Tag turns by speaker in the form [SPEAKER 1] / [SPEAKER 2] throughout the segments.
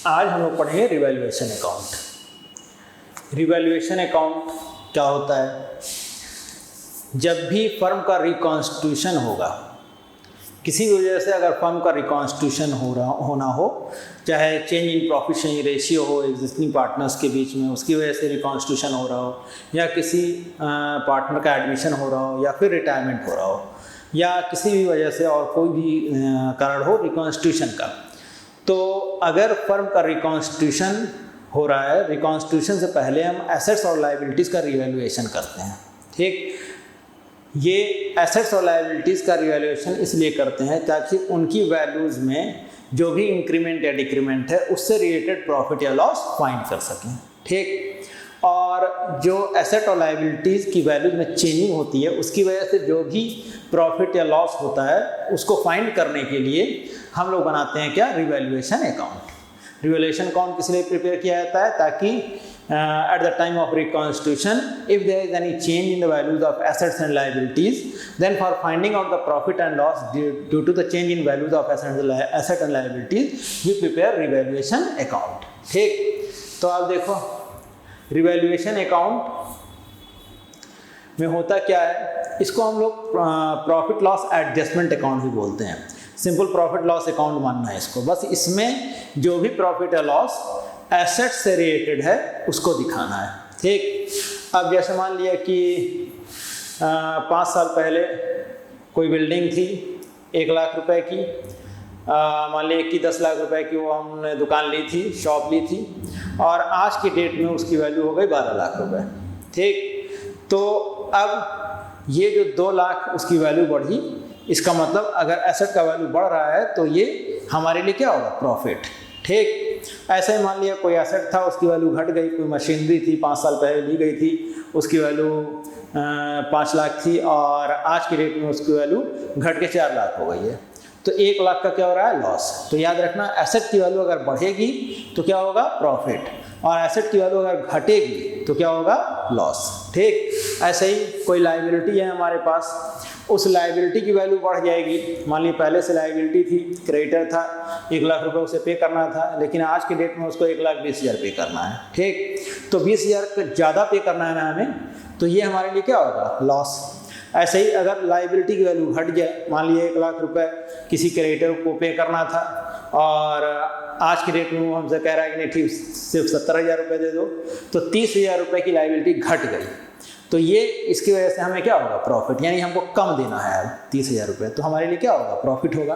[SPEAKER 1] आज हम लोग पढ़ेंगे रिवैल्यूएशन अकाउंट। रिवैल्यूएशन अकाउंट क्या होता है? जब भी फर्म का रिकॉन्स्टिट्यूशन होगा, किसी भी वजह से अगर फर्म का रिकॉन्स्टिट्यूशन होना हो, चाहे change in profit sharing ratio हो एग्जिस्टिंग पार्टनर्स के बीच में, उसकी वजह से रिकॉन्स्टिट्यूशन हो रहा हो, या किसी पार्टनर का एडमिशन हो रहा हो, या फिर रिटायरमेंट हो रहा हो, या किसी भी वजह से और कोई भी कारण हो रिकॉन्स्टिट्यूशन का, तो अगर फर्म का रिकॉन्स्टिट्यूशन हो रहा है, रिकॉन्स्टिट्यूशन से पहले हम एसेट्स और लायबिलिटीज़ का रिवैल्यूएशन करते हैं। ठीक, ये एसेट्स और लायबिलिटीज़ का रिवैल्यूएशन इसलिए करते हैं ताकि उनकी वैल्यूज़ में जो भी इंक्रीमेंट या डिक्रीमेंट है उससे रिलेटेड प्रॉफिट या लॉस फाइंड कर सकें। ठीक, और जो एसेट और लायबिलिटीज़ की वैल्यूज में चेंजिंग होती है उसकी वजह से जो भी प्रॉफिट या लॉस होता है उसको फाइंड करने के लिए हम लोग बनाते हैं क्या, रिवैल्यूएशन अकाउंट। रिवैल्यूएशन अकाउंट किस लिए प्रिपेयर किया जाता है? ताकि at the time of reconstitution, if there is any change in the values of assets and liabilities, then for finding out the profit and loss due to the change in values of asset and liabilities, we prepare revaluation account। ठीक, तो आप देखो revaluation account में होता क्या है, इसको हम लोग प्रॉफिट लॉस एडजस्टमेंट अकाउंट भी बोलते हैं। सिंपल प्रॉफिट लॉस अकाउंट मानना है इसको, बस इसमें जो भी प्रॉफिट या लॉस एसेट से रिलेटेड है उसको दिखाना है। ठीक, अब जैसे मान लिया कि 5 साल पहले कोई बिल्डिंग थी 1 लाख रुपए की, मान लिया कि 10 लाख रुपए की वो हमने दुकान ली थी, शॉप ली थी, और आज की डेट में उसकी वैल्यू हो गई 12 लाख रुपए। ठीक, तो अब ये जो 2 लाख उसकी वैल्यू बढ़ी, इसका मतलब अगर एसेट का वैल्यू बढ़ रहा है तो ये हमारे लिए क्या होगा, प्रॉफिट। ठीक, ऐसे ही मान लिया कोई एसेट था उसकी वैल्यू घट गई, कोई मशीनरी थी 5 साल पहले ली गई थी उसकी वैल्यू 5 लाख थी और आज की डेट में उसकी वैल्यू घट के 4 लाख हो गई है, तो 1 लाख का क्या हो रहा है, लॉस। तो याद रखना, एसेट की वैल्यू अगर बढ़ेगी तो क्या होगा, प्रॉफिट, और एसेट की वैल्यू अगर घटेगी तो क्या होगा, लॉस। ठीक, ऐसे ही कोई लायबिलिटी है हमारे पास, उस लायबिलिटी की वैल्यू बढ़ जाएगी। मान लीजिए पहले से लायबिलिटी थी, क्रेडिटर था, 1 लाख रुपए उसे पे करना था, लेकिन आज के डेट में उसको 1,20,000 पे करना है। ठीक, तो 20,000 का ज़्यादा पे करना है ना हमें, तो ये हमारे लिए क्या होगा, लॉस। ऐसे ही अगर लायबिलिटी की वैल्यू घट जाए, मान लीजिए 1 लाख रुपए किसी क्रेडिटर को पे करना था और आज की डेट में वो हमसे कह रहा है कि नहीं ठीक सिर्फ 70,000 रुपये दे दो, तो 30,000 रुपये की लायबिलिटी घट गई, तो ये इसकी वजह से हमें क्या होगा, प्रॉफिट, यानी हमको कम देना है अब 30,000 रुपये, तो हमारे लिए क्या होगा, प्रॉफिट होगा।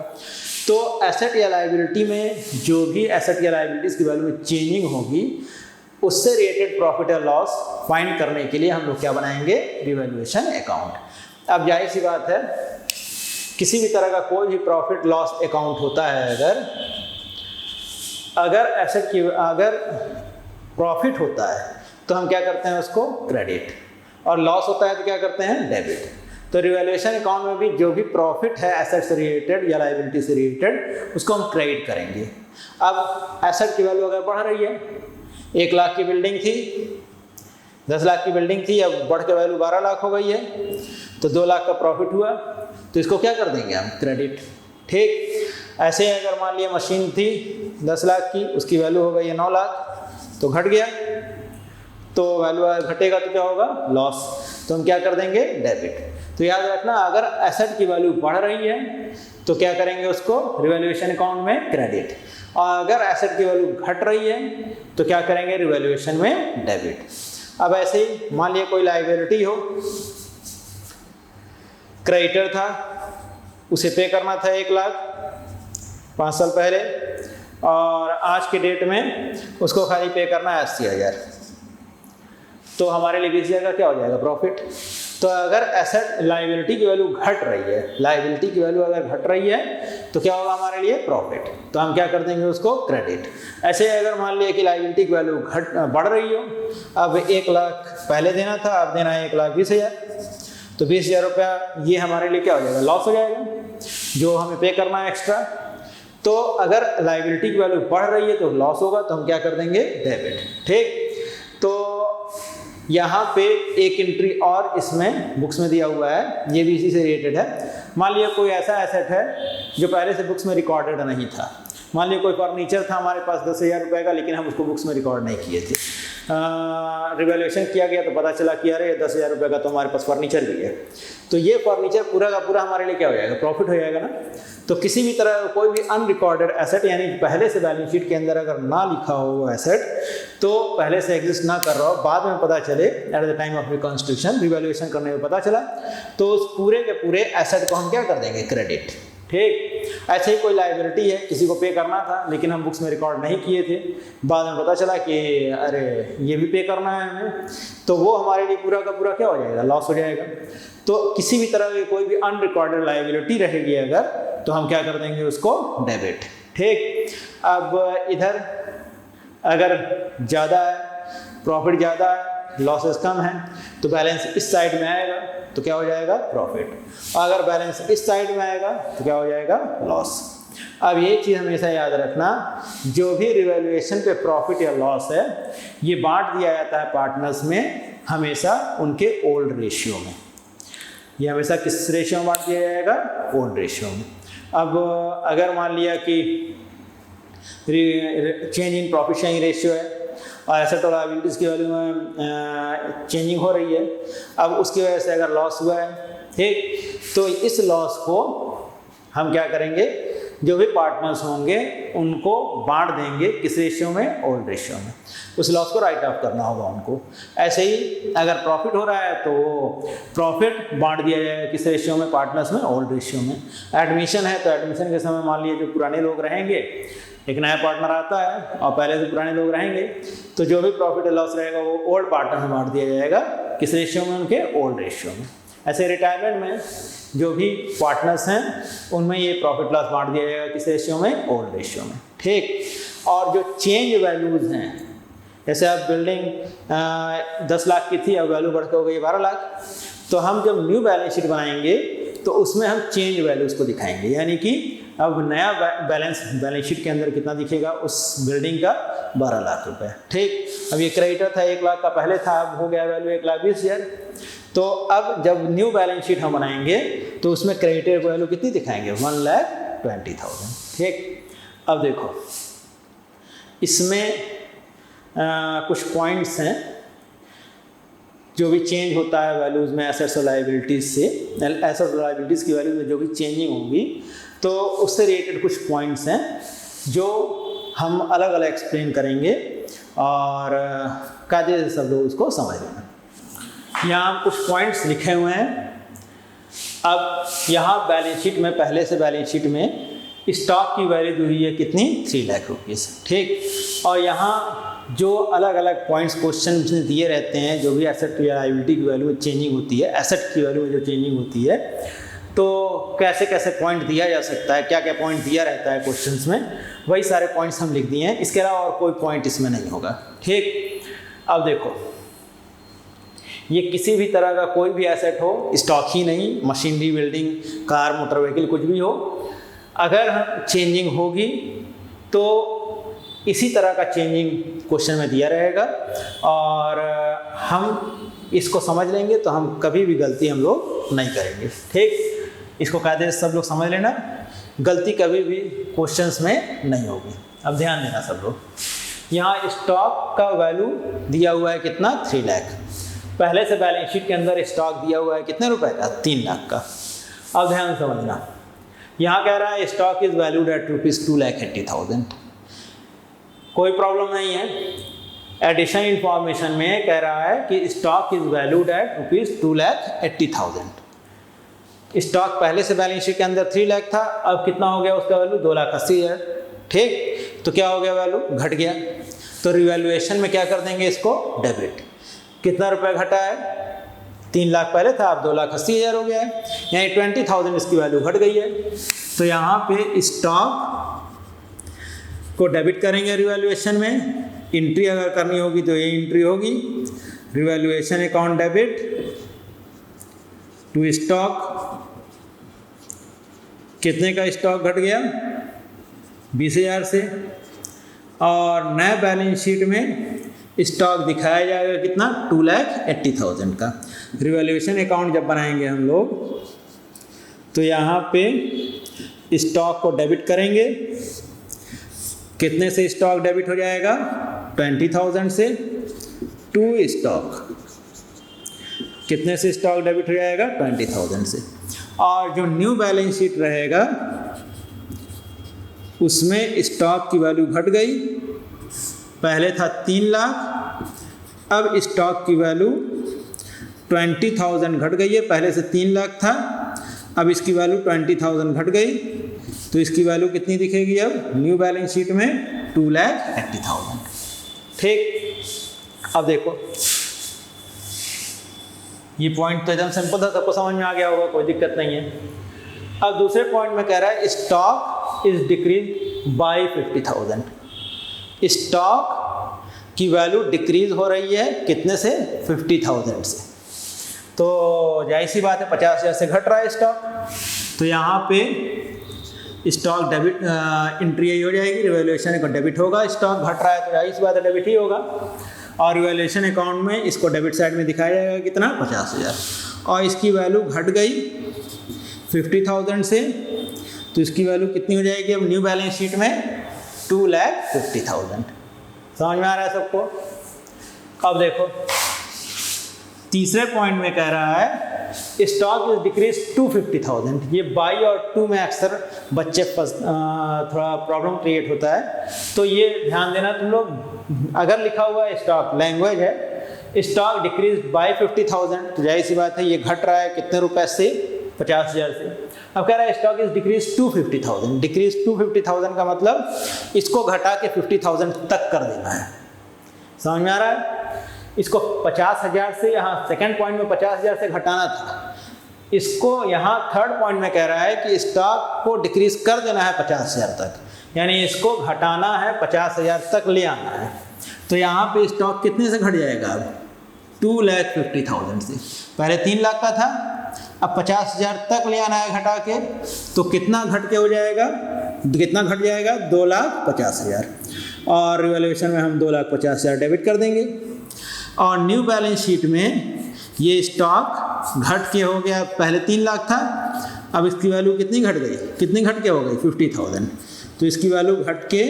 [SPEAKER 1] तो एसेट या लायबिलिटी में जो भी एसेट या लायबिलिटीज़ की वैल्यू में चेंजिंग होगी उससे रिलेटेड प्रॉफिट या लॉस फाइंड करने के लिए हम लोग क्या बनाएंगे, रिवैल्यूएशन अकाउंट। अब जाहिर सी बात है, किसी भी तरह का कोई भी प्रॉफिट लॉस अकाउंट होता है, अगर प्रॉफिट होता है तो हम क्या करते हैं, उसको क्रेडिट, और लॉस होता है तो क्या करते हैं, डेबिट। तो रिवैल्यूएशन अकाउंट में भी जो भी प्रॉफिट है एसेट से रिलेटेड या लायबिलिटी से रिलेटेड उसको हम क्रेडिट करेंगे। अब एसेट की वैल्यू अगर बढ़ रही है, 1 लाख की बिल्डिंग थी, 10 लाख की बिल्डिंग थी, अब बढ़ के वैल्यू 12 लाख हो गई है, तो 2 लाख का प्रॉफिट हुआ, तो इसको क्या कर देंगे हम, क्रेडिट। ठीक, ऐसे अगर मान लिया मशीन थी 10 लाख की, उसकी वैल्यू हो गई है 9 लाख, तो घट गया, तो वैल्यू घटेगा तो क्या होगा, लॉस, तो हम क्या कर देंगे, डेबिट। तो याद रखना, अगर एसेट की वैल्यू बढ़ रही है तो क्या करेंगे, उसको रिवैल्यूएशन अकाउंट में क्रेडिट, और अगर एसेट की वैल्यू घट रही है तो क्या करेंगे, रिवैल्यूएशन में डेबिट। अब ऐसे ही मान लिया कोई लायबिलिटी हो, क्रेडिटर था, उसे पे करना था 1 लाख 5 साल पहले, और आज के डेट में उसको खाली पे करना है 80,000, तो हमारे लिए 20,000 का क्या हो जाएगा, प्रॉफिट। तो अगर एसेट लायबिलिटी की वैल्यू घट रही है, लायबिलिटी की वैल्यू अगर घट रही है तो क्या होगा हमारे लिए, प्रॉफिट, तो हम क्या कर देंगे, उसको क्रेडिट। ऐसे अगर मान लिया कि लायबिलिटी की वैल्यू बढ़ रही हो, अब 1 लाख पहले देना था, अब देना है 1,20,000, तो 20,000 रुपया ये हमारे लिए क्या हो जाएगा, लॉस हो जाएगा, जो हमें पे करना है एक्स्ट्रा। तो अगर लायबिलिटी की वैल्यू बढ़ रही है तो लॉस होगा, तो हम क्या कर देंगे, डेबिट। ठीक, तो यहाँ पे एक एंट्री और इसमें बुक्स में दिया हुआ है, ये भी इसी से रिलेटेड है। मान लिया कोई ऐसा एसेट है जो पहले से बुक्स में रिकॉर्डेड नहीं था, मान लीजिए कोई फर्नीचर था हमारे पास 10,000 रुपये का, लेकिन हम उसको बुक्स में रिकॉर्ड नहीं किए थे। रिवैल्यूएशन किया गया तो पता चला कि अरे 10,000 रुपये का तो हमारे पास फर्नीचर भी है, तो ये फर्नीचर पूरा का पूरा हमारे लिए क्या हो जाएगा, प्रॉफिट हो जाएगा ना। तो किसी भी तरह का कोई भी अनरिकॉर्डेड एसेट, यानी पहले से बैलेंस शीट के अंदर अगर ना लिखा हो वो एसेट, तो पहले से एग्जिस्ट ना कर रहा हो, बाद में पता चले at the time of reconstitution revaluation करने में पता चला, तो उस पूरे के पूरे एसेट को हम क्या कर देंगे, क्रेडिट। ठीक, ऐसे ही कोई लायबिलिटी है, किसी को पे करना था लेकिन हम बुक्स में रिकॉर्ड नहीं किए थे, बाद में पता चला कि अरे ये भी पे करना है हमें, तो वो हमारे लिए पूरा का पूरा क्या हो जाएगा, लॉस हो जाएगा। तो किसी भी तरह की कोई भी अनरिकॉर्डेड लायबिलिटी रहेगी अगर, तो हम क्या कर देंगे उसको, डेबिट। ठीक, अब इधर अगर ज़्यादा है, प्रॉफिट ज़्यादा है, लॉसेस कम है, तो बैलेंस इस साइड में आएगा तो क्या हो जाएगा, प्रॉफिट। अगर बैलेंस इस साइड में आएगा तो क्या हो जाएगा, लॉस। अब ये चीज़ हमेशा याद रखना, जो भी रिवैल्यूएशन पे प्रॉफिट या लॉस है, ये बांट दिया जाता है पार्टनर्स में हमेशा उनके ओल्ड रेशियो में। ये हमेशा किस रेशियो में बांट दिया जाएगा, ओल्ड रेशियो में। अब अगर मान लिया कि change in profit sharing ratio है और एसेट और लायबिलिटीज़ की वैल्यू में चेंजिंग हो रही है, अब उसकी वजह से अगर लॉस हुआ है, ठीक, तो इस लॉस को हम क्या करेंगे, जो भी पार्टनर्स होंगे उनको बांट देंगे किस रेशियो में, ओल्ड रेशियो में। उस लॉस को राइट ऑफ करना होगा उनको। ऐसे ही अगर प्रॉफिट हो रहा है तो प्रॉफिट बांट दिया जाएगा किस रेशियो में, पार्टनर्स में, ओल्ड रेशियो में। एडमिशन है तो एडमिशन के समय मान लीजिए जो पुराने लोग रहेंगे, एक नया पार्टनर आता है और पहले से पुराने लोग रहेंगे, तो जो भी प्रॉफिट लॉस रहेगा वो ओल्ड पार्टनर में बांट दिया जाएगा किस रेशियो में, उनके ओल्ड रेशियो में। ऐसे रिटायरमेंट में जो भी पार्टनर्स हैं उनमें ये प्रॉफिट लॉस बांट दिया जाएगा किस रेशियो में, ओल्ड रेशियो में। ठीक, और जो चेंज वैल्यूज़ हैं, जैसे अब बिल्डिंग 10 लाख की थी, अब वैल्यू बढ़ के हो गई 12 लाख, तो हम जब न्यू बैलेंस शीट बनाएंगे तो उसमें हम चेंज वैल्यूज़ को दिखाएंगे, यानी कि अब नया बैलेंस शीट के अंदर कितना दिखेगा, उस बिल्डिंग का 12 लाख रुपए। ठीक, अब ये क्रेडिटर था 1 लाख का पहले था, अब हो गया वैल्यू 1,20,000। तो अब जब न्यू बैलेंस शीट हम बनाएंगे तो उसमें क्रेडिटर वैल्यू कितनी दिखाएंगे, 1,20,000। ठीक, अब देखो इसमें कुछ पॉइंट्स हैं जो भी चेंज होता है वैल्यूज़ में एसेट्स और लायबिलिटीज़ से, एसेट्स और लायबिलिटीज़ की वैल्यू में जो भी चेंजिंग होगी, तो उससे रिलेटेड कुछ पॉइंट्स हैं जो हम अलग अलग एक्सप्लेन करेंगे और कायदे से सब लोग उसको समझ लेना। यहाँ कुछ पॉइंट्स लिखे हुए हैं। अब यहाँ बैलेंस शीट में, पहले से बैलेंस शीट में स्टॉक की वैल्यू जो है कितनी, 3 लाख रुपीज़। ठीक, और यहाँ जो अलग अलग पॉइंट्स क्वेश्चन में दिए रहते हैं, जो भी एसेट या लायबिलिटी की वैल्यू में चेंजिंग होती है, एसेट की वैल्यू में जो चेंजिंग होती है, तो कैसे कैसे पॉइंट दिया जा सकता है, क्या क्या पॉइंट दिया रहता है क्वेश्चंस में, वही सारे पॉइंट्स हम लिख दिए हैं। इसके अलावा और कोई पॉइंट इसमें नहीं होगा। ठीक, अब देखो ये किसी भी तरह का कोई भी एसेट हो, स्टॉक ही नहीं, machinery, building, car, motor vehicle, कुछ भी हो, अगर हम चेंजिंग होगी तो इसी तरह का चेंजिंग क्वेश्चन में दिया रहेगा और हम इसको समझ लेंगे तो हम कभी भी गलती हम लोग नहीं करेंगे। ठीक, इसको कायदे से सब लोग समझ लेना, गलती कभी भी क्वेश्चंस में नहीं होगी। अब ध्यान देना सब लोग, यहाँ स्टॉक का वैल्यू दिया हुआ है कितना, 3 लाख। पहले से बैलेंस शीट के अंदर स्टॉक दिया हुआ है कितने रुपए का, 3 लाख का। अब ध्यान समझना, यहाँ कह रहा है स्टॉक इज वैल्यूड एट ₹2,80,000। कोई प्रॉब्लम नहीं है। एडिशन इन्फॉर्मेशन में कह रहा है कि stock is valued at ₹2,80,000। Stock पहले से बैलेंस शीट के अंदर 3 लाख था, अब कितना हो गया उसका वैल्यू, 2,80,000। ठीक, तो क्या हो गया, वैल्यू घट गया। तो रिवैल्यूएशन में क्या कर देंगे, इसको डेबिट। कितना रुपए घटा है, 3 लाख पहले था, अब 2,80,000 हो गया है, यानी 20,000 इसकी वैल्यू घट गई है। तो यहाँ पे स्टॉक को डेबिट करेंगे रिवैल्यूएशन में। एंट्री अगर करनी होगी तो ये एंट्री होगी, revaluation account debit to stock. कितने का स्टॉक घट गया, 20,000 से। और नए बैलेंस शीट में स्टॉक दिखाया जाएगा कितना, 2,80,000 का। रिवैल्यूएशन अकाउंट जब बनाएंगे हम लोग तो यहाँ पे स्टॉक को डेबिट करेंगे कितने से स्टॉक डेबिट हो जाएगा? 20,000 से टू स्टॉक। कितने से स्टॉक डेबिट हो जाएगा? 20,000 से। और जो न्यू बैलेंस शीट रहेगा उसमें स्टॉक की वैल्यू घट गई, पहले था 3 लाख, अब स्टॉक की वैल्यू 20,000 घट गई है, पहले से 3 लाख था, अब इसकी वैल्यू 20,000 घट गई, तो इसकी वैल्यू कितनी दिखेगी अब न्यू बैलेंस शीट में? 2,80,000। ठीक, अब देखो ये पॉइंट तो एकदम सिंपल था, सबको समझ में आ गया होगा, कोई दिक्कत नहीं है। अब दूसरे पॉइंट में कह रहा है stock is decrease by 50,000। Stock की वैल्यू डिक्रीज हो रही है कितने से? 50,000 से। तो जाहिर सी बात है 50,000 से घट रहा है स्टॉक, तो यहाँ पे स्टॉक डेबिट एंट्री यही हो जाएगी, रिवैल्यूएशन का डेबिट होगा। स्टॉक घट रहा है तो जाहिर सी बात है डेबिट ही होगा, और रिवैल्यूएशन अकाउंट में इसको डेबिट साइड में दिखाया जाएगा कितना? 50,000। और इसकी वैल्यू घट गई 50,000 से, तो इसकी वैल्यू कितनी हो जाएगी अब न्यू बैलेंस शीट में? 2,50,000। समझ में आ रहा है सबको? अब देखो तीसरे पॉइंट में कह रहा है स्टॉक इज डिक्रीज टू 50,000। ये बाई और टू में अक्सर बच्चे थोड़ा प्रॉब्लम क्रिएट होता है, तो ये ध्यान देना तुम लोग। अगर लिखा हुआ है स्टॉक, लैंग्वेज है स्टॉक डिक्रीज बाय 50,000, तो जाहिर सी बात है ये घट रहा है कितने रुपए से? 50,000 से। अब कह रहा है stock is decrease to 50,000। Decrease to 50,000 का मतलब इसको घटा के 50,000 तक कर देना है। समझ में आ रहा है? इसको 50,000 से, यहाँ सेकंड पॉइंट में 50,000 से घटाना था, इसको यहाँ थर्ड पॉइंट में कह रहा है कि स्टॉक को डिक्रीज कर देना है 50,000 तक, यानी इसको घटाना है 50,000 तक ले आना है। तो यहाँ पे स्टॉक कितने से घट जाएगा अब? 2,50,000 से। पहले 3 लाख का था, अब 50,000 तक ले आना है घटा के, तो कितना घट के हो जाएगा? कितना घट जाएगा? 2,50,000। और रिवैल्यूएशन में हम 2,50,000 डेबिट कर देंगे, और न्यू बैलेंस शीट में ये स्टॉक घट के हो गया, पहले 3 लाख था, अब इसकी वैल्यू कितनी घट गई? कितनी घट के हो गई? 50,000। तो इसकी वैल्यू घट के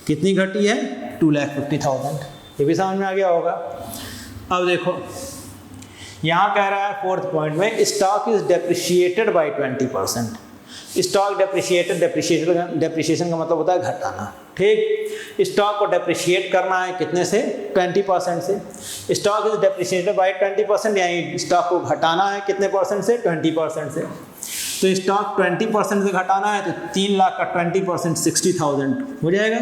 [SPEAKER 1] कितनी घटी है? 2,50,000। ये भी समझ में आ गया होगा। अब देखो यहाँ कह रहा है फोर्थ पॉइंट में stock is depreciated by 20%। Stock depreciation का मतलब होता है घटाना। ठीक, स्टॉक को डेप्रिशिएट करना है कितने से? 20% से। स्टॉक इज डेप्रिशिएटेड बाय 20%, यानी स्टॉक को घटाना है कितने परसेंट से? 20% से। तो स्टॉक 20% से घटाना है, तो 3 लाख का 20% 60,000 हो जाएगा।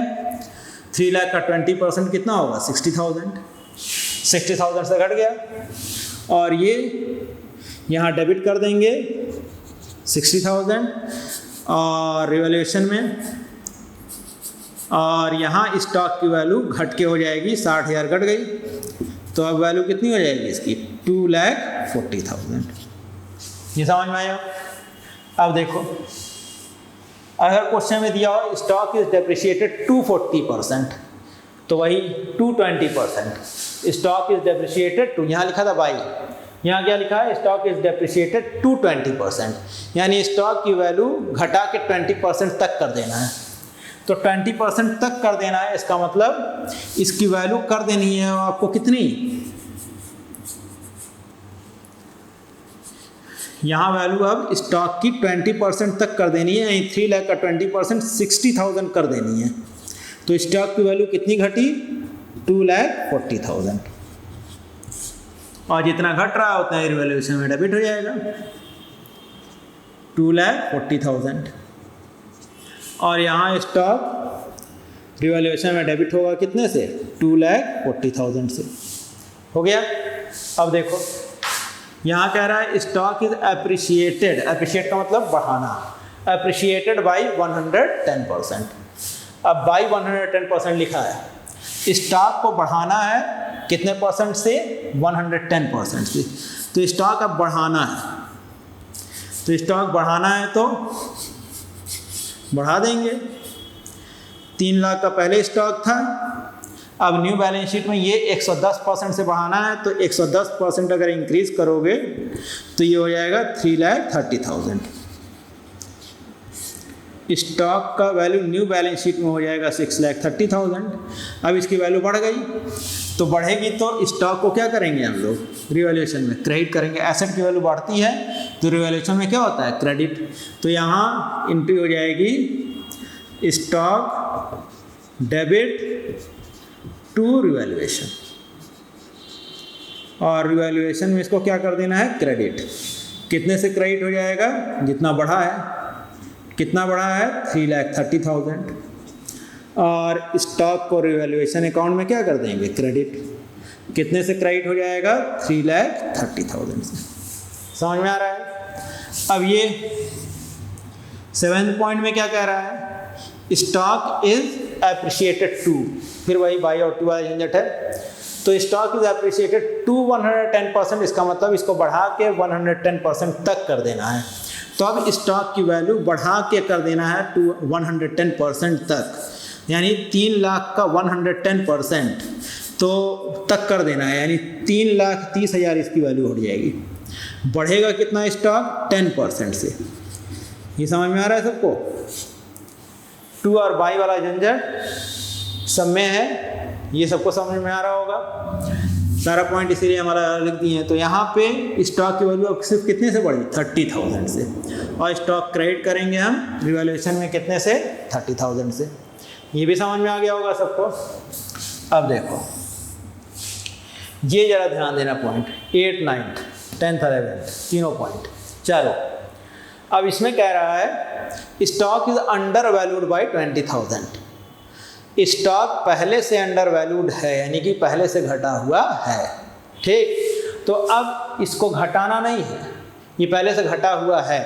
[SPEAKER 1] 3 लाख का 20% कितना होगा? 60,000। 60,000 से घट गया, और ये यहाँ डेबिट कर देंगे 60,000 और रिवैल्यूएशन में, और यहाँ स्टॉक की वैल्यू घट के हो जाएगी 60,000 घट गई, तो अब वैल्यू कितनी हो जाएगी इसकी? 2,40,000। ये समझ में आया? अब देखो अगर क्वेश्चन में दिया हो स्टॉक इज डेप्रिशिएटेड टू 40%, तो वही 220%। स्टॉक इज डेप्रिशिएटेड टू, यहाँ लिखा था बाई, यहाँ क्या लिखा है? स्टॉक इज डेप्रिशिएटेड टू 20%, यानी स्टॉक की वैल्यू घटा के 20% तक कर देना है। तो 20% तक कर देना है, इसका मतलब इसकी वैल्यू कर देनी है आपको कितनी? यहाँ वैल्यू अब स्टॉक की 20% तक कर देनी है, यानी 3 लाख का 20% 60,000 कर देनी है। तो स्टॉक की वैल्यू कितनी घटी? 2,40,000। और जितना घट रहा उतना ही रिवैल्यूएशन में डेबिट हो जाएगा, 2,40,000। और यहाँ स्टॉक रिवैल्यूएशन में डेबिट होगा कितने से? 2,40,000 से। हो गया? अब देखो यहाँ कह रहा है स्टॉक इज एप्रिशिएटेड। एप्रिशिएट का मतलब बढ़ाना, एप्रिशिएटेड बाई 110%। अब बाई 110% लिखा है, स्टॉक को बढ़ाना है कितने परसेंट से? 110% से। तो स्टॉक अब बढ़ाना है, तो स्टॉक बढ़ाना है तो बढ़ा देंगे। 3 लाख का पहले स्टॉक था, अब न्यू बैलेंस शीट में ये 110% से बढ़ाना है, तो 110% अगर इंक्रीज करोगे तो ये हो जाएगा 3,30,000। स्टॉक का वैल्यू न्यू बैलेंस शीट में हो जाएगा 6,30,000। अब इसकी वैल्यू बढ़ गई, तो बढ़ेगी तो स्टॉक को क्या करेंगे हम लोग रिवैल्यूएशन में क्रेडिट करेंगे। एसेट की वैल्यू बढ़ती है तो रिवैल्यूएशन में क्या होता है क्रेडिट। तो यहाँ एंट्री हो जाएगी स्टॉक डेबिट टू रिवैल्यूएशन, और रिवैल्यूएशन में इसको क्या कर देना है क्रेडिट। कितने से क्रेडिट हो जाएगा, जितना बढ़ा है। कितना बढ़ा है 3,30,000, और स्टॉक को रिवैल्यूएशन अकाउंट में क्या कर देंगे क्रेडिट। कितने से क्रेडिट हो जाएगा 3,30,000 से। समझ में आ रहा है। अब ये 7th पॉइंट में क्या कह रहा है, स्टॉक इज एप्रिशिएटेड टू, फिर वही बाई और टू वाला झंझट है। तो स्टॉक इज एप्रिशिएटेड टू 110%, इसका मतलब इसको बढ़ा के 110% तक कर देना है। तो अब स्टॉक की वैल्यू बढ़ा के कर देना है टू 110% तक, यानी 3 लाख का 110% तो तक कर देना है, यानी 3,30,000 इसकी वैल्यू हो जाएगी। बढ़ेगा कितना स्टॉक 10% से। ये समझ में आ रहा है सबको। टू और बाई वाला झंझट सब में है, ये सबको समझ में आ रहा होगा। सारा पॉइंट इसीलिए हमारा लिख दिए हैं। तो यहाँ पे स्टॉक की वैल्यू अब सिर्फ कितने से बढ़ी 30,000 से, और स्टॉक क्रेडिट करेंगे हम रिवैल्यूएशन में कितने से 30,000 से। ये भी समझ में आ गया होगा सबको। अब देखो ये जरा ध्यान देना, पॉइंट 8, 9, 10th, 11th तीनों पॉइंट चारों। अब इसमें कह रहा है stock is undervalued by 20,000। Stock पहले से अंडर वैल्यूड है, यानी कि पहले से घटा हुआ है। ठीक, तो अब इसको घटाना नहीं है, ये पहले से घटा हुआ है।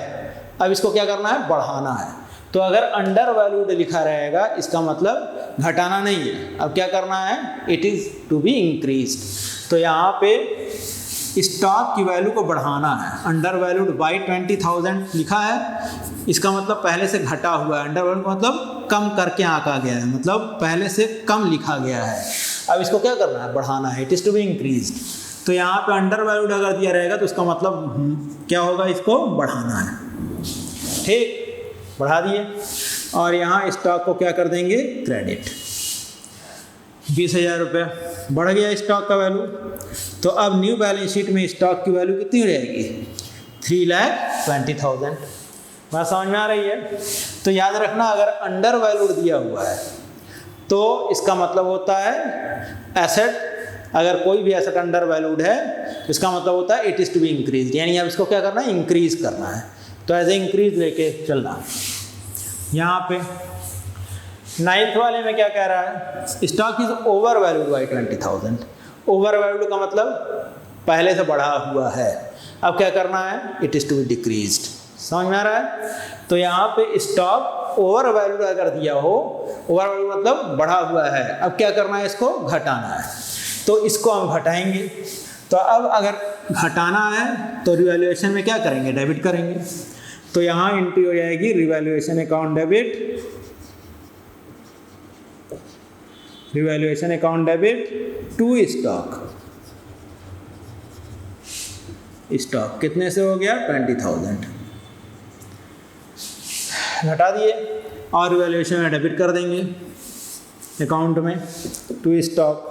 [SPEAKER 1] अब इसको क्या करना है बढ़ाना है। तो अगर अंडर वैल्यूड लिखा रहेगा इसका मतलब घटाना नहीं है। अब क्या करना है, it is to be increased. तो यहाँ पे स्टॉक की वैल्यू को बढ़ाना है। अंडर वैल्यूड बाई 20,000 लिखा है, इसका मतलब पहले से घटा हुआ है। अंडर वैल्यूड मतलब कम करके आंका गया है, मतलब पहले से कम लिखा गया है। अब इसको क्या करना है बढ़ाना है, it is to be increased. तो यहाँ पे अंडर वैल्यूड अगर दिया रहेगा तो इसका मतलब क्या होगा, इसको बढ़ाना है। ठीक, बढ़ा दिए, और यहाँ स्टॉक को क्या कर देंगे क्रेडिट। 20,000 रुपये बढ़ गया स्टॉक का वैल्यू। तो अब न्यू बैलेंस शीट में स्टॉक की वैल्यू कितनी हो जाएगी 3,20,000। बात समझ में आ रही है। तो याद रखना अगर अंडर वैल्यूड दिया हुआ है तो इसका मतलब होता है एसेट, अगर कोई भी एसेट अंडर वैल्यूड है तो इसका मतलब होता है it is to be increase, यानी अब इसको क्या करना है इंक्रीज करना है। तो एज ए इंक्रीज लेके चलना। यहाँ पे 9th वाले में क्या कह रहा है, stock is over valued by 20,000। Over valued का मतलब पहले से बढ़ा हुआ है। अब क्या करना है, it is to be decreased. समझ में आ रहा है। तो यहाँ पे स्टॉक ओवर वैल्यूड अगर दिया हो, ओवर वैल्यूड मतलब बढ़ा हुआ है, अब क्या करना है इसको घटाना है। तो इसको हम घटाएंगे। तो अब अगर घटाना है तो रिवैल्यूएशन में क्या करेंगे डेबिट करेंगे। तो यहाँ एंट्री हो जाएगी revaluation account debit, revaluation account debit to stock. Stock कितने से हो गया 20,000, घटा दिए और रिवैल्यूएशन में डेबिट कर देंगे अकाउंट में टू स्टॉक।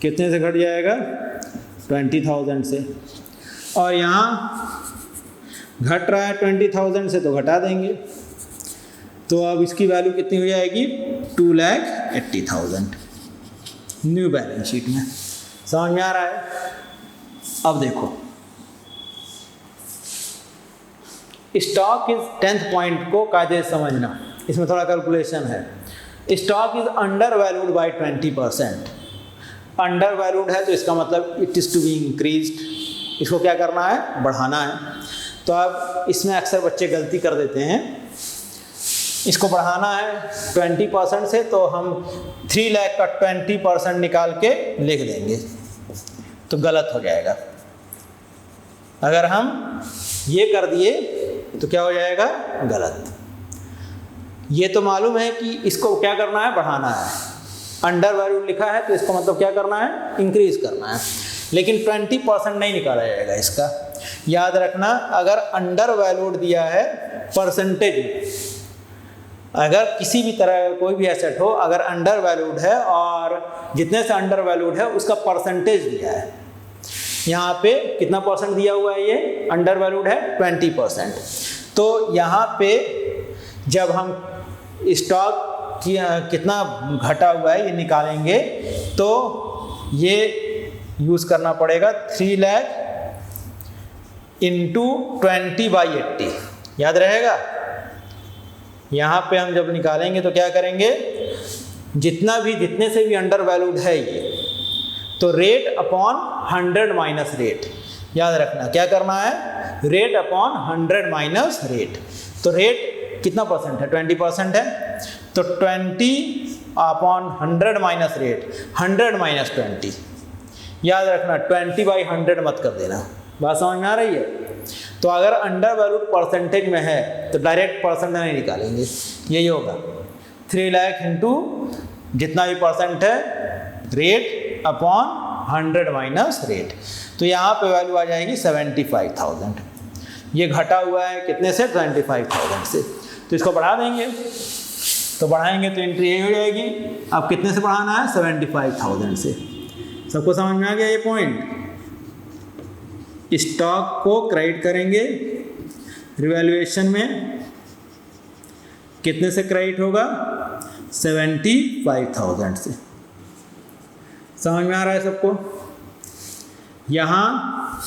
[SPEAKER 1] कितने से घट जाएगा 20,000 से, और यहाँ घट रहा है 20,000 से तो घटा देंगे। तो अब इसकी वैल्यू कितनी हो जाएगी 2,80,000 न्यू बैलेंस शीट में। समझ में आ रहा है। अब देखो स्टॉक इज 10th पॉइंट को कायदे से समझना, इसमें थोड़ा कैलकुलेशन है। Stock is undervalued by 20%। Undervalued है तो इसका मतलब it is to be increased, इसको क्या करना है बढ़ाना है। तो अब इसमें अक्सर बच्चे गलती कर देते हैं, इसको बढ़ाना है 20% से तो हम 3 लाख का 20% निकाल के लिख देंगे, तो गलत हो जाएगा। अगर हम ये कर दिए तो क्या हो जाएगा गलत। ये तो मालूम है कि इसको क्या करना है बढ़ाना है। अंडर वैल्यू लिखा है तो इसका मतलब क्या करना है इंक्रीज करना है, लेकिन 20% नहीं निकाला जाएगा इसका। याद रखना अगर अंडर वैल्यूड दिया है परसेंटेज अगर किसी भी तरह का कोई भी एसेट हो, अगर अंडर वैल्यूड है और जितने से अंडर वैल्यूड है उसका परसेंटेज दिया है, यहाँ पे कितना परसेंट दिया हुआ है, ये अंडर वैल्यूड है 20%। तो यहाँ पे जब हम स्टॉक कितना घटा हुआ है ये निकालेंगे तो ये यूज़ करना पड़ेगा 3 लाख इंटू 20/80, याद रहेगा। यहाँ पे हम जब निकालेंगे तो क्या करेंगे, जितने से भी अंडर वैल्यूड है ये, तो रेट अपॉन 100 माइनस रेट, याद रखना क्या करना है, रेट अपॉन 100 माइनस रेट। तो रेट कितना परसेंट है, 20% है, तो 20 अपॉन 100 माइनस रेट, 100 माइनस 20, याद रखना 20/100 मत कर देना। बात समझ में आ रही है। तो अगर अंडर वैल्यूड परसेंटेज में है तो डायरेक्ट परसेंट नहीं निकालेंगे, यही होगा 3 लाख इंटू जितना भी परसेंट है रेट अपॉन 100 माइनस रेट। तो यहाँ पे वैल्यू आ जाएगी 75,000। ये घटा हुआ है कितने से, 25,000 से। तो इसको बढ़ा देंगे, तो बढ़ाएंगे तो एंट्री यही हो जाएगी। अब कितने से बढ़ाना है, 75,000 से। सबको समझ में आ गया ये पॉइंट। स्टॉक को क्रेडिट करेंगे रिवैल्यूएशन में, कितने से क्रेडिट होगा, 75,000 से। समझ में आ रहा है सबको। यहाँ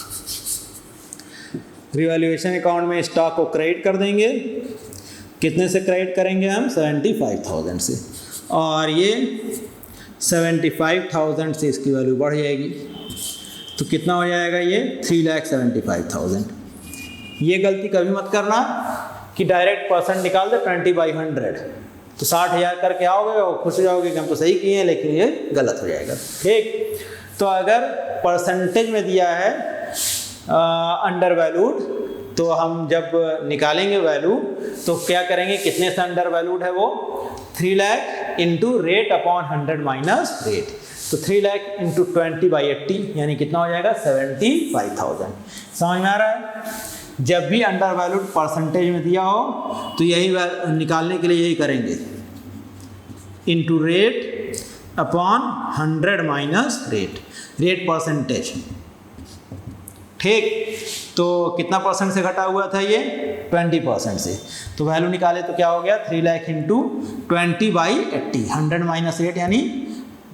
[SPEAKER 1] रिवैल्यूएशन अकाउंट में स्टॉक को क्रेडिट कर देंगे, कितने से क्रेडिट करेंगे हम, 75,000 से, और ये 75,000 से इसकी वैल्यू बढ़ जाएगी। तो कितना हो जाएगा ये, 3,75,000। ये गलती कभी मत करना कि डायरेक्ट परसेंट निकाल दे 20/100, तो 60,000 करके आओगे और खुश हो जाओगे कि हम तो सही किए हैं, लेकिन ये गलत हो जाएगा। ठीक, तो अगर परसेंटेज में दिया है अंडर वैल्यूड, तो हम जब निकालेंगे वैल्यू तो क्या करेंगे, कितने से अंडर वैल्यूड है वो, 3 lakh into rate upon 100 minus rate. तो 3 लाख इंटू 20/80 यानी कितना हो जाएगा, 75,000। समझ में आ रहा है। जब भी अंडर वैल्यूड परसेंटेज में दिया हो तो यही निकालने के लिए यही करेंगे, into rate upon 100 minus rate, rate percentage. ठीक, तो कितना परसेंट से घटा हुआ था ये, 20% से। तो वैल्यू निकाले तो क्या हो गया, 3 लाख इंटू 20/80, 100 माइनस रेट यानी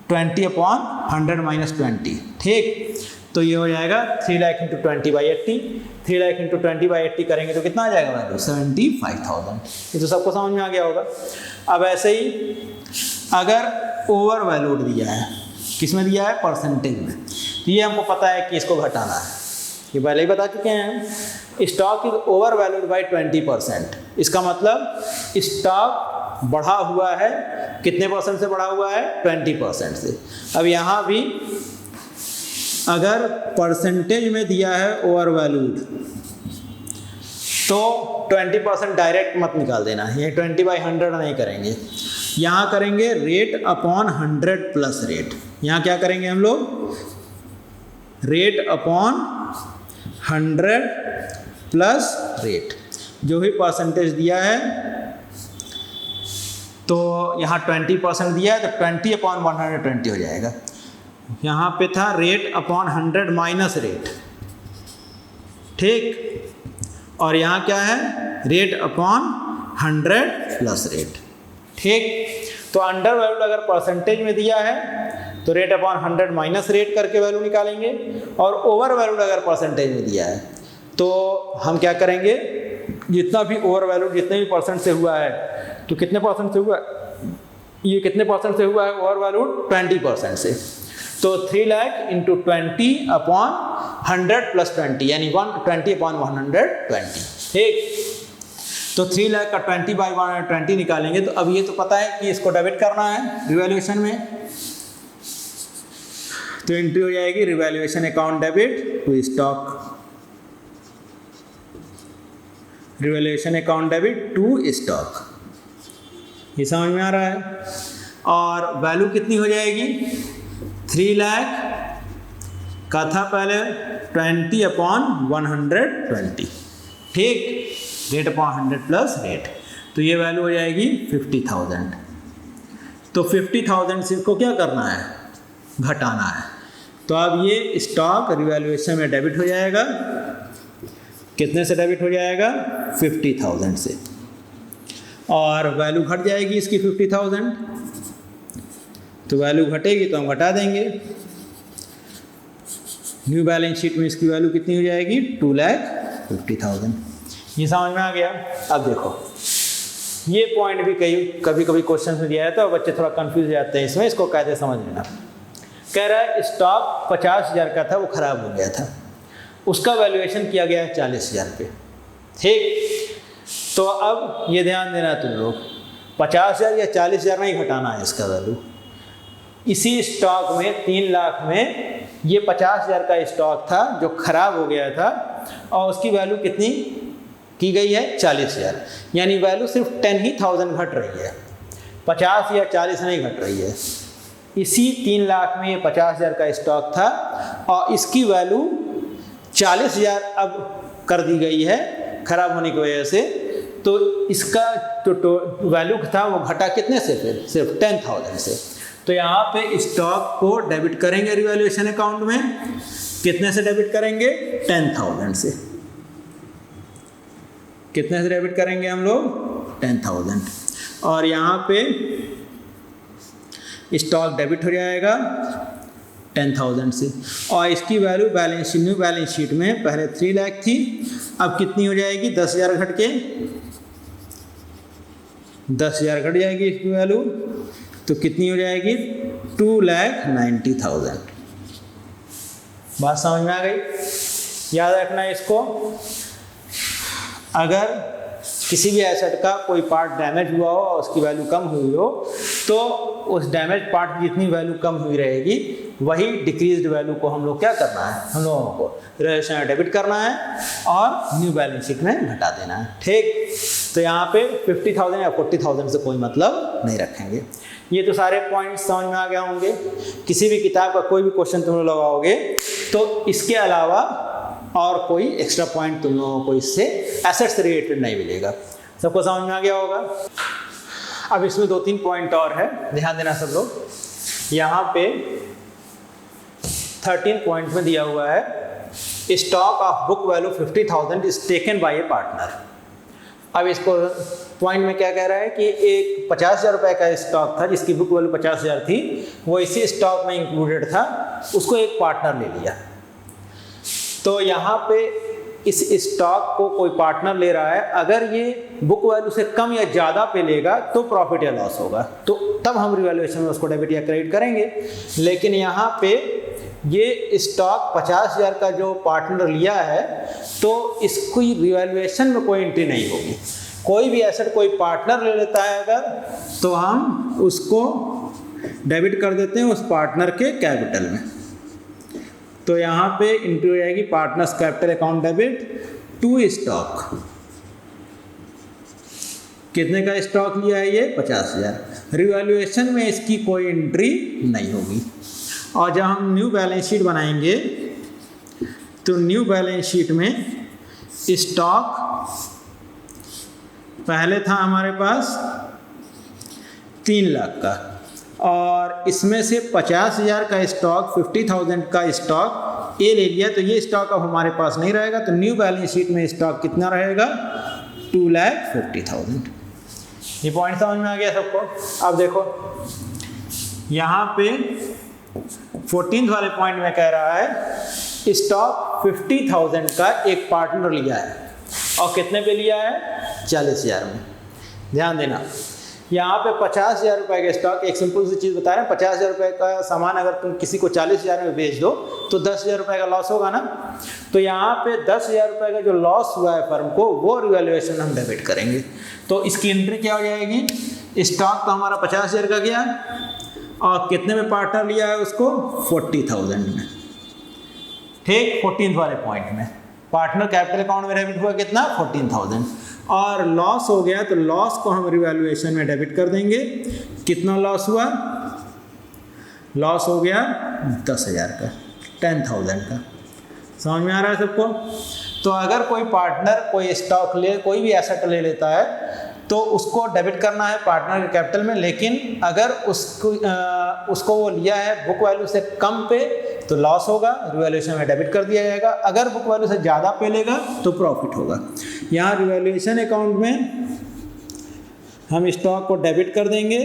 [SPEAKER 1] 20 अपॉन 100 माइनस 20। ठीक, तो ये हो जाएगा 3 लाख इंटू 20/80। 3 लाख इंटू 20/80 करेंगे तो कितना आ जाएगा वैल्यू, 75,000। ये तो सबको समझ में आ गया होगा। अब ऐसे ही अगर ओवर वैल्यूड दिया है, किस में दिया है, परसेंटेज में, तो ये हमको पता है कि इसको घटाना है, ये पहले ही बता चुके हैं। Stock is over valued by 20%। इसका मतलब स्टॉक बढ़ा हुआ है, कितने परसेंट से बढ़ा हुआ है, 20% से। अब यहाँ भी अगर परसेंटेज में दिया है ओवर वैल्यूड तो 20% डायरेक्ट मत निकाल देना, ये 20/100 नहीं करेंगे, यहाँ करेंगे रेट अपॉन 100 प्लस रेट। यहाँ क्या करेंगे हम लोग, रेट अपॉन 100 प्लस रेट, जो भी परसेंटेज दिया है, तो यहाँ 20% दिया है तो 20 अपॉन 120 हो जाएगा। यहाँ पे था रेट अपॉन 100 माइनस रेट, ठीक, और यहाँ क्या है, रेट अपॉन 100 प्लस रेट। ठीक, तो अंडर वैल्यूड अगर परसेंटेज में दिया है तो रेट अपॉन 100 माइनस रेट करके वैल्यू निकालेंगे, और ओवर वैल्यूड अगर परसेंटेज में दिया है तो हम क्या करेंगे, जितना भी ओवर वैल्यूड जितने भी परसेंट से हुआ है, तो कितने परसेंट से हुआ, ये कितने परसेंट से हुआ है ओवर वैल्यूड, 20% से। तो 3 लाख इंटू 20 अपॉन 100 प्लस 20 यानी 120 अपॉन 120। ठीक, तो 3 लाख का 20/120 निकालेंगे। तो अब ये तो पता है कि इसको डेबिट करना है रिवैल्यूएशन में, तो एंट्री हो जाएगी revaluation account debit to stock, revaluation account debit to stock. ये समझ में आ रहा है। और वैल्यू कितनी हो जाएगी, 3 लाख का था पहले 20 अपॉन 120। ठीक, रेट अपॉन 100 प्लस रेट। तो ये वैल्यू हो जाएगी 50,000। तो 50,000 से इसको क्या करना है, घटाना है। तो अब ये स्टॉक रिवैल्यूएशन में डेबिट हो जाएगा। कितने से डेबिट हो जाएगा, 50,000 से, और वैल्यू घट जाएगी इसकी 50,000। तो वैल्यू घटेगी तो हम घटा देंगे। न्यू बैलेंस शीट में इसकी वैल्यू कितनी हो जाएगी, 2,50,000। ये समझ में आ गया। अब देखो ये पॉइंट भी कभी कभी क्वेश्चन में दिया जाता है, बच्चे थोड़ा कंफ्यूज हो जाते हैं इसमें, इसको कैसे समझ लेना। कह रहा है स्टॉक 50,000 का था, वो खराब हो गया था, उसका वैल्यूएशन किया गया है 40,000 पे, ठीक। तो अब ये ध्यान देना तुम लोग, 50,000 या 40,000 नहीं घटाना है इसका वैल्यू। इसी स्टॉक में 3 लाख में ये 50,000 का स्टॉक था जो खराब हो गया था, और उसकी वैल्यू कितनी की गई है, 40,000। यानी वैल्यू सिर्फ 10,000 घट रही है, 50 या 40 नहीं घट रही है। इसी 3 लाख में ये 50,000 का स्टॉक था और इसकी वैल्यू 40,000 अब कर दी गई है खराब होने की वजह से। तो इसका जो वैल्यू था वो घटा कितने से, फिर सिर्फ 10,000 से। तो यहाँ पे स्टॉक को डेबिट करेंगे रिवैल्यूएशन अकाउंट में, कितने से डेबिट करेंगे, 10,000 से। कितने से डेबिट करेंगे हम लोग, 10,000। और यहाँ पे स्टॉक डेबिट हो जाएगा 10,000 से, और इसकी वैल्यू न्यू बैलेंस शीट में पहले 3 लाख थी, अब कितनी हो जाएगी, 10,000 घट के 10,000 घट जाएगी इसकी वैल्यू, तो कितनी हो जाएगी, 2,90,000। बात समझ में आ गई। याद रखना इसको, अगर किसी भी एसेट का कोई पार्ट डैमेज हुआ हो और उसकी वैल्यू कम हुई हो, तो उस डैमेज पार्ट की जितनी वैल्यू कम हुई रहेगी वही डिक्रीज्ड वैल्यू को हम लोग क्या करना है, हम लोगों को रिवैल्यूएशन में डेबिट करना है और न्यू बैलेंस शीट में घटा देना है, ठीक। तो यहाँ पे 50,000 या 40,000 से कोई मतलब नहीं रखेंगे। ये तो सारे पॉइंट्स समझ में आ गए होंगे। किसी भी किताब का कोई भी क्वेश्चन तुम लोग लगाओगे तो इसके अलावा और कोई एक्स्ट्रा पॉइंट तुम लोगों को इससे एसेट से रिलेटेड नहीं मिलेगा। सबको समझ में आ गया होगा। अब इसमें 2-3 पॉइंट और है, ध्यान देना सब लोग। यहाँ पे 13 पॉइंट में दिया हुआ है, stock of book value 50,000 is taken by A partner. अब इसको पॉइंट में क्या कह रहा है कि एक 50,000 रुपये का स्टॉक था जिसकी बुक वैल्यू 50,000 थी, वो इसी स्टॉक में इंक्लूडेड था, उसको एक पार्टनर ले लिया। तो यहाँ पे इस स्टॉक को कोई पार्टनर ले रहा है, अगर ये बुक वैल्यू से कम या ज़्यादा पे लेगा तो प्रॉफिट या लॉस होगा, तो तब हम रिवैल्यूएशन में उसको डेबिट या क्रेडिट करेंगे। लेकिन यहाँ पे ये स्टॉक 50,000 का जो पार्टनर लिया है तो इसकी रिवैल्यूएशन में कोई एंट्री नहीं होगी। कोई भी एसेट कोई पार्टनर ले लेता है अगर, तो हम उसको डेबिट कर देते हैं उस पार्टनर के कैपिटल में। तो यहाँ पे एंट्री हो जाएगी partners capital account debit to stock. कितने का स्टॉक लिया है ये, 50,000। रिवैल्यूएशन में इसकी कोई एंट्री नहीं होगी। और जब हम न्यू बैलेंस शीट बनाएंगे तो न्यू बैलेंस शीट में स्टॉक पहले था हमारे पास 3 लाख का, और इसमें से 50,000 का स्टॉक, 50,000 का स्टॉक ये ले लिया, तो ये स्टॉक अब हमारे पास नहीं रहेगा। तो न्यू बैलेंस शीट में स्टॉक कितना रहेगा, 2,50,000। ये पॉइंट समझ में आ गया सबको। अब देखो यहाँ पे 14th वाले पॉइंट में कह रहा है स्टॉक 50,000 का एक पार्टनर लिया है, और कितने पे लिया है, 40,000 में। ध्यान देना, यहाँ पे 50,000 रुपये का स्टॉक, एक सिंपल सी चीज़ बता रहे हैं, 50,000 रुपये का सामान अगर तुम किसी को 40,000 में बेच दो तो 10,000 रुपये का लॉस होगा ना। तो यहाँ पे 10,000 रुपये का जो लॉस हुआ है फर्म को, वो रिवैल्यूएशन हम डेबिट करेंगे। तो इसकी एंट्री क्या हो जाएगी, स्टॉक तो हमारा 50,000 का गया, और कितने में पार्टनर लिया है उसको, 40,000 में, ठीक। 14th वाले पॉइंट में पार्टनर कैपिटल अकाउंट में डेबिट हुआ कितना, 14,000। और लॉस हो गया तो लॉस को हम रिवैल्यूएशन में डेबिट कर देंगे। कितना लॉस हुआ, लॉस हो गया 10,000 का, 10,000 का। समझ में आ रहा है सबको। तो अगर कोई पार्टनर कोई स्टॉक ले, कोई भी एसेट ले लेता है, तो उसको डेबिट करना है पार्टनर के कैपिटल में, लेकिन अगर उसको वो लिया है बुक वैल्यू से कम पे तो लॉस होगा, रिवैल्यूएशन में डेबिट कर दिया जाएगा। अगर बुक वैल्यू से ज़्यादा पे लेगा तो प्रॉफिट होगा। यहाँ रिवैल्यूएशन अकाउंट में हम स्टॉक को डेबिट कर देंगे।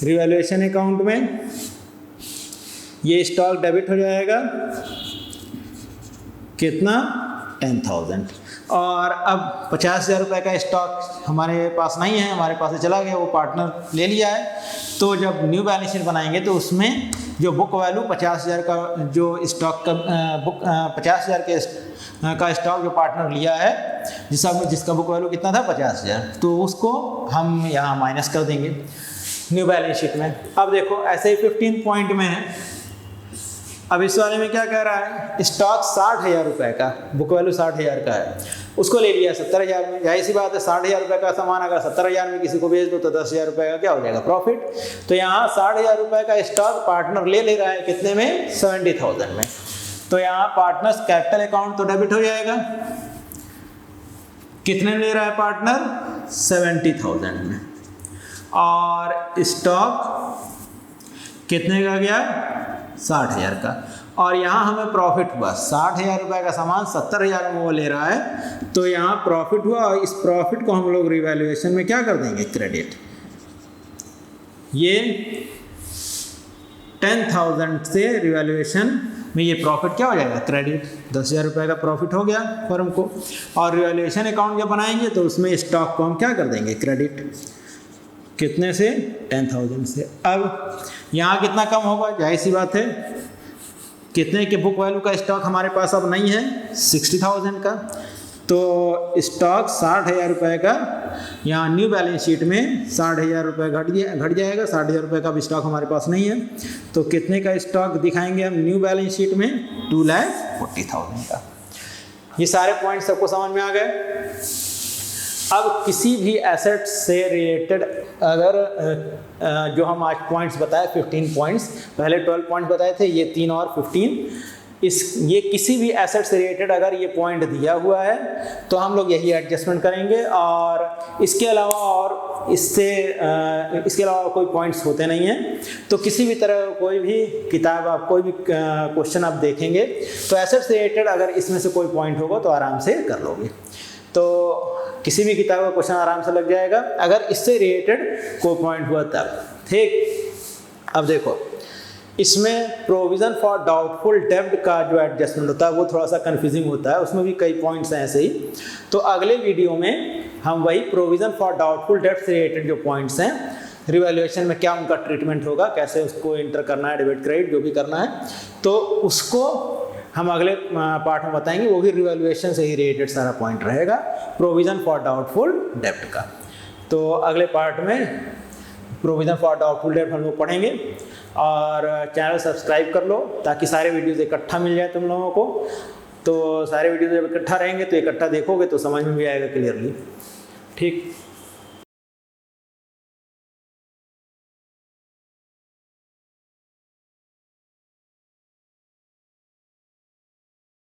[SPEAKER 1] रिवैल्यूएशन अकाउंट में ये स्टॉक डेबिट हो जाएगा, कितना 10,000। और अब 50,000 रुपये का स्टॉक हमारे पास नहीं है, हमारे पास से चला गया, वो पार्टनर ले लिया है। तो जब न्यू बैलेंस शीट बनाएंगे तो उसमें जो बुक वैल्यू 50,000 का जो स्टॉक का 50,000 का स्टॉक जो पार्टनर लिया है, जिसका बुक वैल्यू कितना था 50,000, तो उसको हम यहाँ माइनस कर देंगे न्यू बैलेंस शीट में। अब देखो ऐसे ही 15 पॉइंट में है। अब इस वाले में क्या कह रहा है, स्टॉक 60,000 रुपये का, बुक वैल्यू 60,000 का है, उसको ले लिया 70,000 में। जाहिर सी बात है 60,000 रुपये का सामान अगर 70,000 में किसी को बेच दो तो 10,000 रुपये का क्या हो जाएगा, प्रॉफिट। तो यहाँ 60,000 रुपये का स्टॉक पार्टनर ले रहा है, कितने में, 70,000 में। तो यहाँ पार्टनर्स कैपिटल अकाउंट तो डेबिट हो जाएगा, कितने ले रहा है पार्टनर, 70,000 में। और स्टॉक कितने का गया, 60,000 का। और यहाँ हमें प्रॉफिट हुआ, 60,000 रुपये का सामान 70,000 में वो ले रहा है, तो यहाँ प्रॉफिट हुआ। और इस प्रॉफिट को हम लोग रिवैल्यूएशन में क्या कर देंगे, क्रेडिट। ये 10,000 से रिवैल्यूएशन में ये प्रॉफिट क्या हो जाएगा, क्रेडिट। 10,000 रुपये का प्रॉफिट हो गया फर्म को। और रिवैल्यूएशन अकाउंट जब बनाएंगे तो उसमें स्टॉक को हम क्या कर देंगे, क्रेडिट। कितने से, 10,000 से। अब यहाँ कितना कम होगा, जाहिर सी बात है, कितने के बुक वैल्यू का स्टॉक हमारे पास अब नहीं है, 60,000 का। तो स्टॉक 60,000 रुपये का यहाँ न्यू बैलेंस शीट में 60,000 रुपये घट जाएगा। 60,000 रुपये का भी स्टॉक हमारे पास नहीं है, तो कितने का स्टॉक दिखाएंगे हम न्यू बैलेंस शीट में, 2,40,000 का। ये सारे पॉइंट सबको समझ में आ गए। अब किसी भी एसेट से रिलेटेड अगर जो हम आज पॉइंट्स बताए 15 पॉइंट्स, पहले 12 पॉइंट्स बताए थे, ये 3 और 15, ये किसी भी एसेट से रिलेटेड अगर ये पॉइंट दिया हुआ है तो हम लोग यही एडजस्टमेंट करेंगे। और इसके अलावा इसके अलावा कोई पॉइंट्स होते नहीं हैं। तो किसी भी तरह कोई भी किताब आप कोई भी क्वेश्चन आप देखेंगे तो एसेट से रिलेटेड अगर इसमें से कोई पॉइंट होगा तो आराम से कर लोगे। तो किसी भी किताब का क्वेश्चन आराम से लग जाएगा अगर इससे रिलेटेड कोई पॉइंट हुआ तब, ठीक। अब देखो इसमें प्रोविज़न फॉर डाउटफुल डेब्ट का जो एडजस्टमेंट होता है वो थोड़ा सा कंफ्यूजिंग होता है, उसमें भी कई पॉइंट्स हैं ऐसे ही। तो अगले वीडियो में हम वही प्रोविज़न फॉर डाउटफुल डेब्ट से रिलेटेड जो पॉइंट्स हैं, रिवैल्यूएशन में क्या उनका ट्रीटमेंट होगा, कैसे उसको इंटर करना है, डेबिट क्रेडिट जो भी करना है, तो उसको हम अगले पार्ट में बताएंगे। वो भी रिवैल्यूएशन से ही रिलेटेड सारा पॉइंट रहेगा, प्रोविज़न फॉर डाउटफुल डेब्ट का। तो अगले पार्ट में प्रोविज़न फॉर डाउटफुल डेब्ट हम लोग पढ़ेंगे। और चैनल सब्सक्राइब कर लो ताकि सारे वीडियोस इकट्ठा मिल जाए तुम लोगों को। तो सारे वीडियोस जब इकट्ठा रहेंगे तो इकट्ठा देखोगे तो समझ में भी आएगा क्लियरली, ठीक।